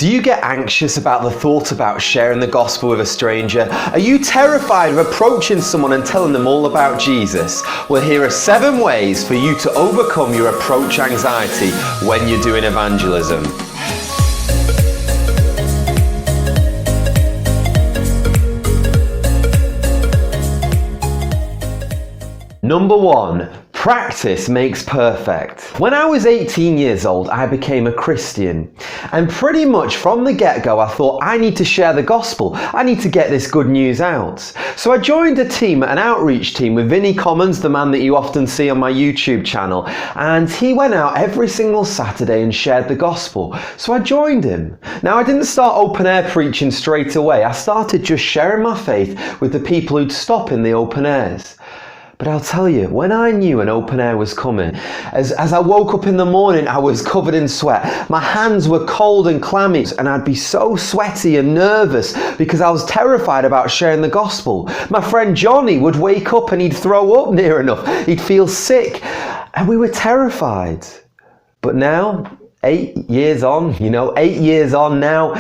Do you get anxious about the thought about sharing the gospel with a stranger? Are you terrified of approaching someone and telling them all about Jesus? Well, here are 7 ways for you to overcome your approach anxiety when you're doing evangelism. Number 1. Practice makes perfect. When I was 18 years old, I became a Christian. And pretty much from the get-go, I thought, I need to share the gospel. I need to get this good news out. So I joined an outreach team with Vinnie Commons, the man that you often see on my YouTube channel. And he went out every single Saturday and shared the gospel. So I joined him. Now, I didn't start open air preaching straight away. I started just sharing my faith with the people who'd stop in the open airs. But I'll tell you, when I knew an open air was coming, as I woke up in the morning, I was covered in sweat. My hands were cold and clammy, and I'd be so sweaty and nervous because I was terrified about sharing the gospel. My friend Johnny would wake up and he'd throw up near enough. He'd feel sick, and we were terrified. But now, 8 years on now,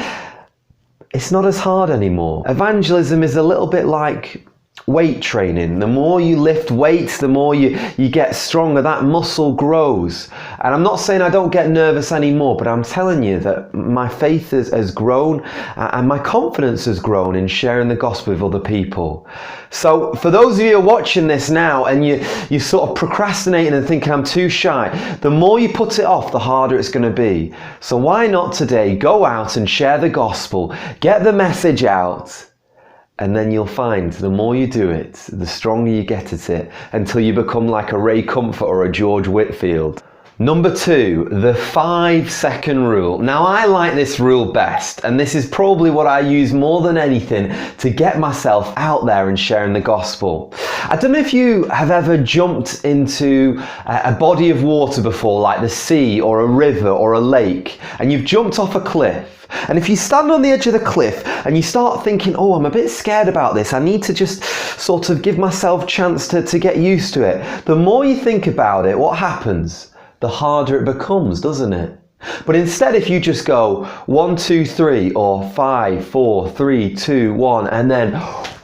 it's not as hard anymore. Evangelism is a little bit like weight training. The more you lift weights, the more you get stronger. That muscle grows. And I'm not saying I don't get nervous anymore, but I'm telling you that my faith has grown and my confidence has grown in sharing the gospel with other people. So for those of you who are watching this now and you're sort of procrastinating and thinking I'm too shy, the more you put it off, the harder it's going to be. So why not today go out and share the gospel, get the message out, and then you'll find the more you do it, the stronger you get at it, until you become like a Ray Comfort or a George Whitfield. Number 2, the 5-second rule. Now, I like this rule best, and this is probably what I use more than anything to get myself out there and sharing the gospel. I don't know if you have ever jumped into a body of water before, like the sea or a river or a lake, and you've jumped off a cliff. And if you stand on the edge of the cliff and you start thinking, oh, I'm a bit scared about this, I need to just sort of give myself a chance to get used to it. The more you think about it, what happens? The harder it becomes, doesn't it? But instead, if you just go 1, 2, 3 or 5, 4, 3, 2, 1 and then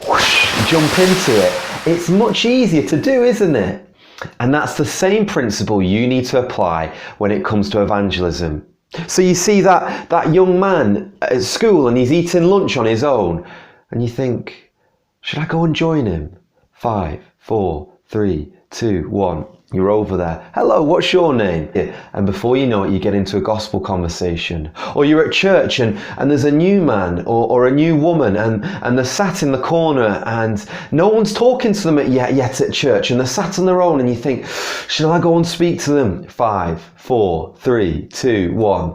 whoosh, jump into it, it's much easier to do, isn't it? And that's the same principle you need to apply when it comes to evangelism. So you see that young man at school and he's eating lunch on his own and you think, should I go and join him? 5, 4, 3, 2, 1. You're over there. Hello, what's your name? And before you know it, you get into a gospel conversation. Or you're at church and there's a new man or a new woman and they're sat in the corner and no one's talking to them yet at church and they're sat on their own and you think, should I go and speak to them? 5, 4, 3, 2, 1.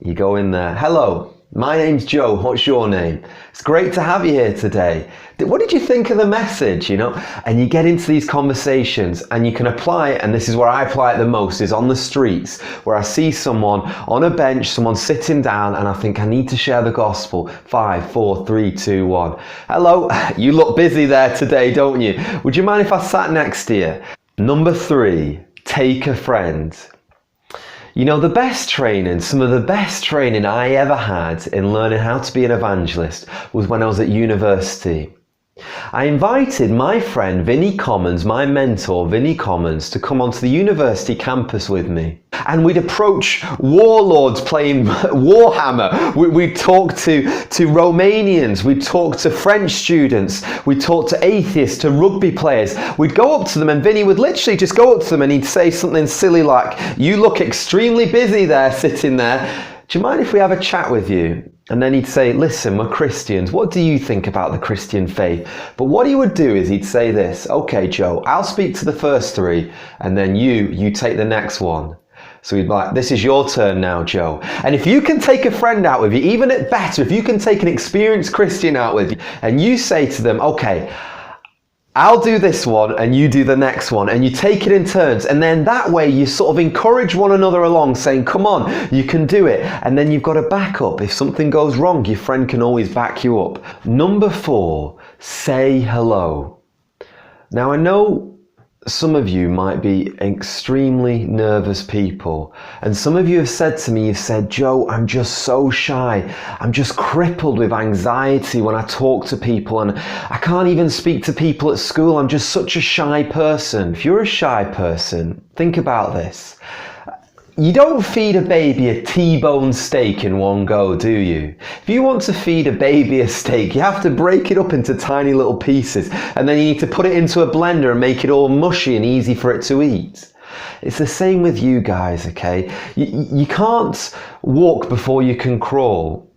You go in there. Hello. My name's Joe, what's your name? It's great to have you here today. What did you think of the message, And you get into these conversations and you can apply it, and this is where I apply it the most, is on the streets, where I see someone on a bench, someone sitting down, and I think I need to share the gospel. 5, 4, 3, 2, 1. Hello, you look busy there today, don't you? Would you mind if I sat next to you? Number 3, take a friend. The best training, some of the best training I ever had in learning how to be an evangelist was when I was at university. I invited my friend Vinnie Commons, my mentor Vinnie Commons, to come onto the university campus with me. And we'd approach warlords playing Warhammer. We'd talk to Romanians. We'd talk to French students. We'd talk to atheists, to rugby players. We'd go up to them and Vinnie would literally just go up to them and he'd say something silly like, you look extremely busy there, sitting there. Do you mind if we have a chat with you? And then he'd say, listen, we're Christians. What do you think about the Christian faith? But what he would do is he'd say this, okay, Joe, I'll speak to the first 3 and then you take the next one. So he'd be like, this is your turn now, Joe. And if you can take a friend out with you, even at better, if you can take an experienced Christian out with you and you say to them, okay, I'll do this one and you do the next one, and you take it in turns, and then that way you sort of encourage one another along, saying, come on, you can do it. And then you've got a backup. If something goes wrong, your friend can always back you up. Number 4, say hello. Now I know Some of you might be extremely nervous people, and some of you have said to me, you've said, Joe, I'm just so shy. I'm just crippled with anxiety when I talk to people, and I can't even speak to people at school. I'm just such a shy person. If you're a shy person, think about this. You don't feed a baby a T-bone steak in one go, do you? If you want to feed a baby a steak, you have to break it up into tiny little pieces, and then you need to put it into a blender and make it all mushy and easy for it to eat. It's the same with you guys, okay? You can't walk before you can crawl.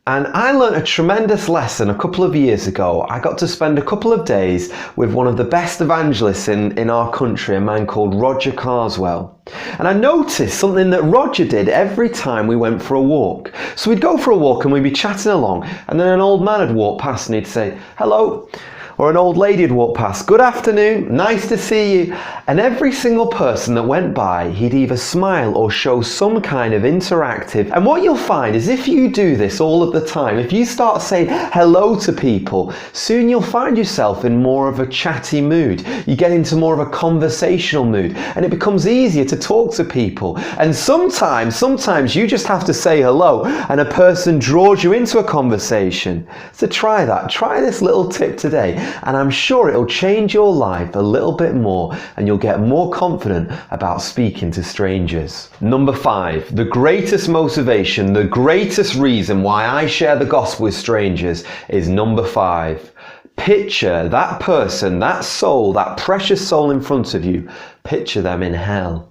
And I learned a tremendous lesson a couple of years ago. I got to spend a couple of days with one of the best evangelists in our country, a man called Roger Carswell. And I noticed something that Roger did every time we went for a walk. So we'd go for a walk and we'd be chatting along, and then an old man would walk past and he'd say, hello. Or an old lady would walk past, good afternoon, nice to see you. And every single person that went by, he'd either smile or show some kind of interactive. And what you'll find is if you do this all of the time, if you start saying hello to people, soon you'll find yourself in more of a chatty mood. You get into more of a conversational mood, and it becomes easier to talk to people. And sometimes you just have to say hello and a person draws you into a conversation. So try that. Try this little tip today, and I'm sure it'll change your life a little bit more, and you'll get more confident about speaking to strangers. Number 5, the greatest motivation, the greatest reason why I share the gospel with strangers is number 5. Picture that person, that soul, that precious soul in front of you, picture them in hell.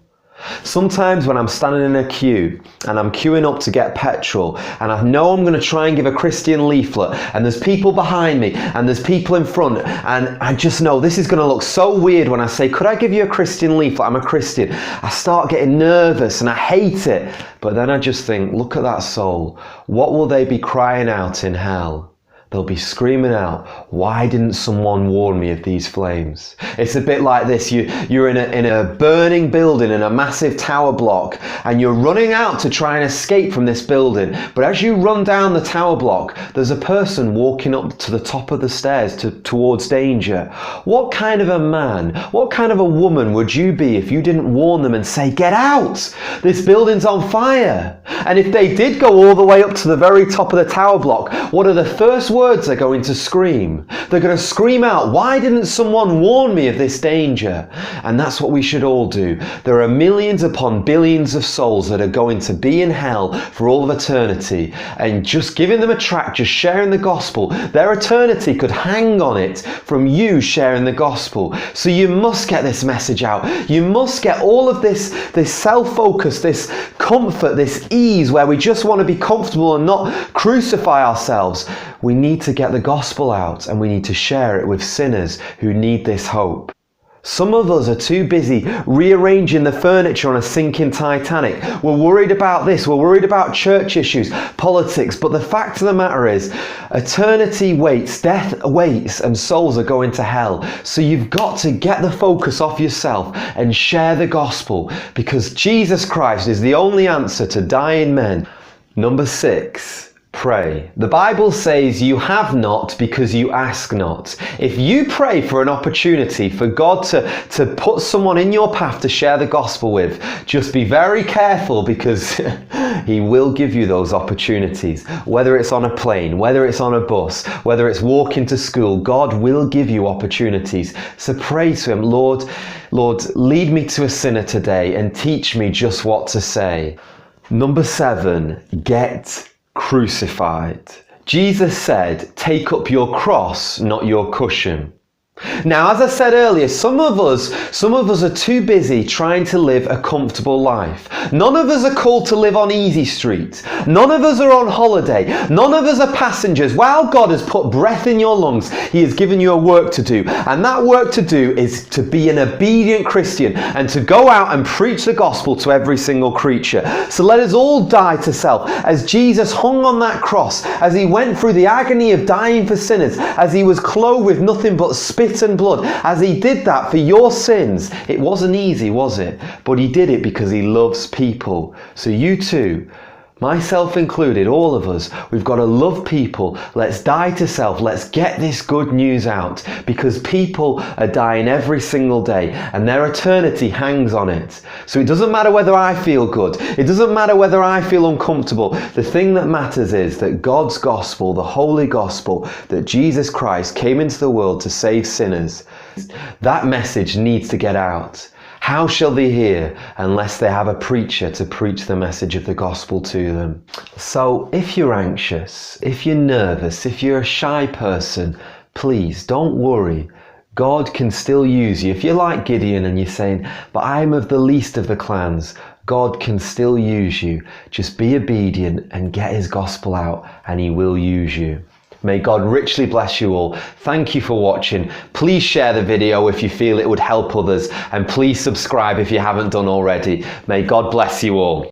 Sometimes when I'm standing in a queue and I'm queuing up to get petrol, and I know I'm going to try and give a Christian leaflet, and there's people behind me and there's people in front, and I just know this is going to look so weird when I say, could I give you a Christian leaflet? I'm a Christian. I start getting nervous and I hate it. But then I just think, look at that soul. What will they be crying out in hell? They'll be screaming out, why didn't someone warn me of these flames? It's a bit like this. You're in a burning building in a massive tower block, and you're running out to try and escape from this building. But as you run down the tower block, there's a person walking up to the top of the stairs towards danger. What kind of a man, what kind of a woman would you be if you didn't warn them and say, get out, this building's on fire? And if they did go all the way up to the very top of the tower block, what are the first words they're going to scream? They're going to scream out, why didn't someone warn me of this danger? And that's what we should all do. There are millions upon billions of souls that are going to be in hell for all of eternity, and just giving them a tract, just sharing the gospel, their eternity could hang on it from you sharing the gospel. So you must get this message out. You must get all of this self-focus, this comfort, this ease where we just want to be comfortable and not crucify ourselves. We need to get the gospel out, and we need to share it with sinners who need this hope. Some of us are too busy rearranging the furniture on a sinking Titanic. We're worried about this, we're worried about church issues, politics, but the fact of the matter is, eternity waits, death waits, and souls are going to hell. So you've got to get the focus off yourself and share the gospel, because Jesus Christ is the only answer to dying men. Number 6. Pray. The Bible says you have not because you ask not. If you pray for an opportunity for God to put someone in your path to share the gospel with, just be very careful, because He will give you those opportunities. Whether it's on a plane, whether it's on a bus, whether it's walking to school, God will give you opportunities. So pray to Him, Lord, lead me to a sinner today and teach me just what to say. Number 7, get crucified. Jesus said, take up your cross, not your cushion. Now, as I said earlier, some of us are too busy trying to live a comfortable life. None of us are called to live on easy street. None of us are on holiday. None of us are passengers. While God has put breath in your lungs, He has given you a work to do. And that work to do is to be an obedient Christian and to go out and preach the gospel to every single creature. So let us all die to self. As Jesus hung on that cross, as He went through the agony of dying for sinners, as He was clothed with nothing but spit and blood, as He did that for your sins. It wasn't easy, was it? But He did it because He loves people. So you too, Myself included, all of us, we've got to love people. Let's die to self. Let's get this good news out, because people are dying every single day and their eternity hangs on it. So it doesn't matter whether I feel good. It doesn't matter whether I feel uncomfortable. The thing that matters is that God's gospel, the holy gospel, that Jesus Christ came into the world to save sinners, that message needs to get out. How shall they hear unless they have a preacher to preach the message of the gospel to them? So if you're anxious, if you're nervous, if you're a shy person, please don't worry. God can still use you. If you're like Gideon and you're saying, but I'm of the least of the clans, God can still use you. Just be obedient and get his gospel out and he will use you. May God richly bless you all. Thank you for watching. Please share the video if you feel it would help others, and please subscribe if you haven't done already. May God bless you all.